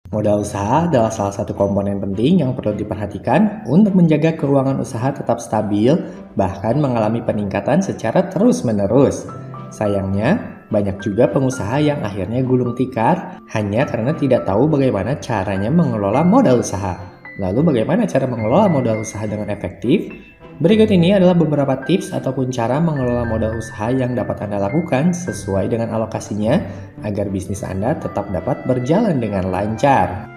Modal usaha adalah salah satu komponen penting yang perlu diperhatikan untuk menjaga keuangan usaha tetap stabil, bahkan mengalami peningkatan secara terus-menerus. Sayangnya, banyak juga pengusaha yang akhirnya gulung tikar hanya karena tidak tahu bagaimana caranya mengelola modal usaha. Lalu bagaimana cara mengelola modal usaha dengan efektif? Berikut ini adalah beberapa tips ataupun cara mengelola modal usaha yang dapat Anda lakukan sesuai dengan alokasinya agar bisnis Anda tetap dapat berjalan dengan lancar.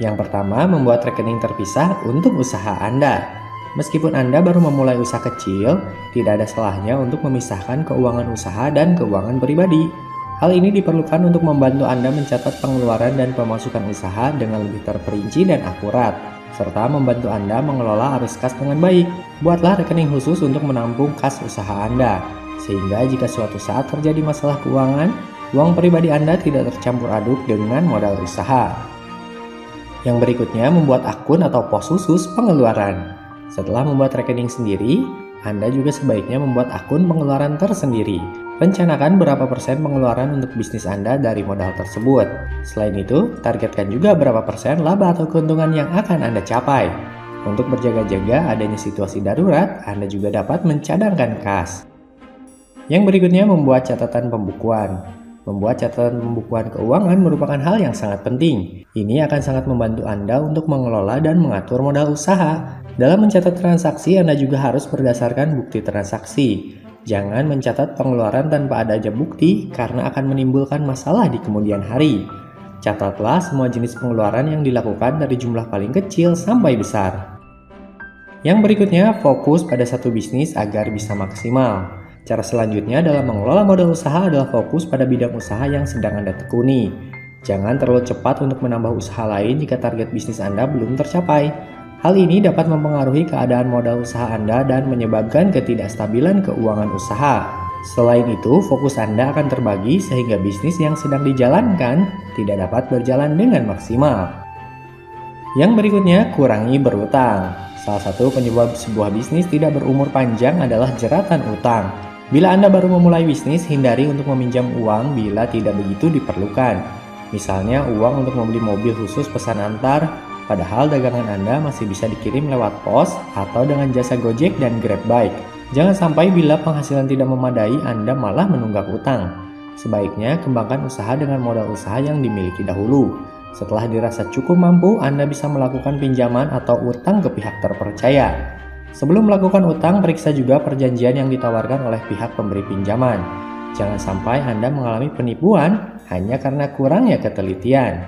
Yang pertama, membuat rekening terpisah untuk usaha Anda. Meskipun Anda baru memulai usaha kecil, tidak ada salahnya untuk memisahkan keuangan usaha dan keuangan pribadi. Hal ini diperlukan untuk membantu Anda mencatat pengeluaran dan pemasukan usaha dengan lebih terperinci dan akurat, serta membantu Anda mengelola arus kas dengan baik. Buatlah rekening khusus untuk menampung kas usaha Anda, sehingga jika suatu saat terjadi masalah keuangan, uang pribadi Anda tidak tercampur aduk dengan modal usaha. Yang berikutnya, membuat akun atau pos khusus pengeluaran. Setelah membuat rekening sendiri, Anda juga sebaiknya membuat akun pengeluaran tersendiri. Rencanakan berapa persen pengeluaran untuk bisnis Anda dari modal tersebut. Selain itu, targetkan juga berapa persen laba atau keuntungan yang akan Anda capai. Untuk berjaga-jaga adanya situasi darurat, Anda juga dapat mencadangkan kas. Yang berikutnya, membuat catatan pembukuan. Membuat catatan pembukuan keuangan merupakan hal yang sangat penting. Ini akan sangat membantu Anda untuk mengelola dan mengatur modal usaha. Dalam mencatat transaksi, Anda juga harus berdasarkan bukti transaksi. Jangan mencatat pengeluaran tanpa adanya bukti karena akan menimbulkan masalah di kemudian hari. Catatlah semua jenis pengeluaran yang dilakukan dari jumlah paling kecil sampai besar. Yang berikutnya, fokus pada satu bisnis agar bisa maksimal. Cara selanjutnya dalam mengelola modal usaha adalah fokus pada bidang usaha yang sedang Anda tekuni. Jangan terlalu cepat untuk menambah usaha lain jika target bisnis Anda belum tercapai. Hal ini dapat mempengaruhi keadaan modal usaha Anda dan menyebabkan ketidakstabilan keuangan usaha. Selain itu, fokus Anda akan terbagi sehingga bisnis yang sedang dijalankan tidak dapat berjalan dengan maksimal. Yang berikutnya, kurangi berutang. Salah satu penyebab sebuah bisnis tidak berumur panjang adalah jeratan utang. Bila Anda baru memulai bisnis, hindari untuk meminjam uang bila tidak begitu diperlukan. Misalnya uang untuk membeli mobil khusus pesan antar, padahal dagangan Anda masih bisa dikirim lewat pos atau dengan jasa Gojek dan Grab Bike. Jangan sampai bila penghasilan tidak memadai, Anda malah menunggak utang. Sebaiknya kembangkan usaha dengan modal usaha yang dimiliki dahulu. Setelah dirasa cukup mampu, Anda bisa melakukan pinjaman atau utang ke pihak terpercaya. Sebelum melakukan utang, periksa juga perjanjian yang ditawarkan oleh pihak pemberi pinjaman. Jangan sampai Anda mengalami penipuan hanya karena kurangnya ketelitian.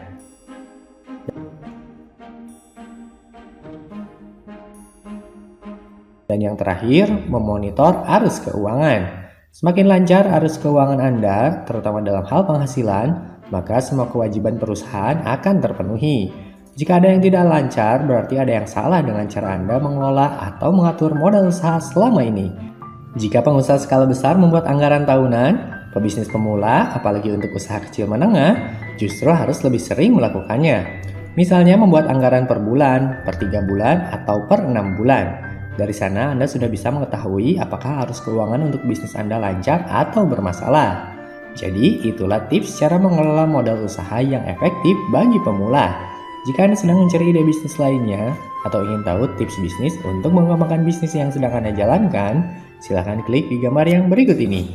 Dan yang terakhir, memonitor arus keuangan. Semakin lancar arus keuangan Anda, terutama dalam hal penghasilan, maka semua kewajiban perusahaan akan terpenuhi. Jika ada yang tidak lancar, berarti ada yang salah dengan cara Anda mengelola atau mengatur modal usaha selama ini. Jika pengusaha skala besar membuat anggaran tahunan, pebisnis pemula, apalagi untuk usaha kecil menengah, justru harus lebih sering melakukannya. Misalnya membuat anggaran per bulan, per 3 bulan, atau per 6 bulan. Dari sana Anda sudah bisa mengetahui apakah arus keuangan untuk bisnis Anda lancar atau bermasalah. Jadi itulah tips cara mengelola modal usaha yang efektif bagi pemula. Jika Anda sedang mencari ide bisnis lainnya atau ingin tahu tips bisnis untuk mengembangkan bisnis yang sedang Anda jalankan, silakan klik di gambar yang berikut ini.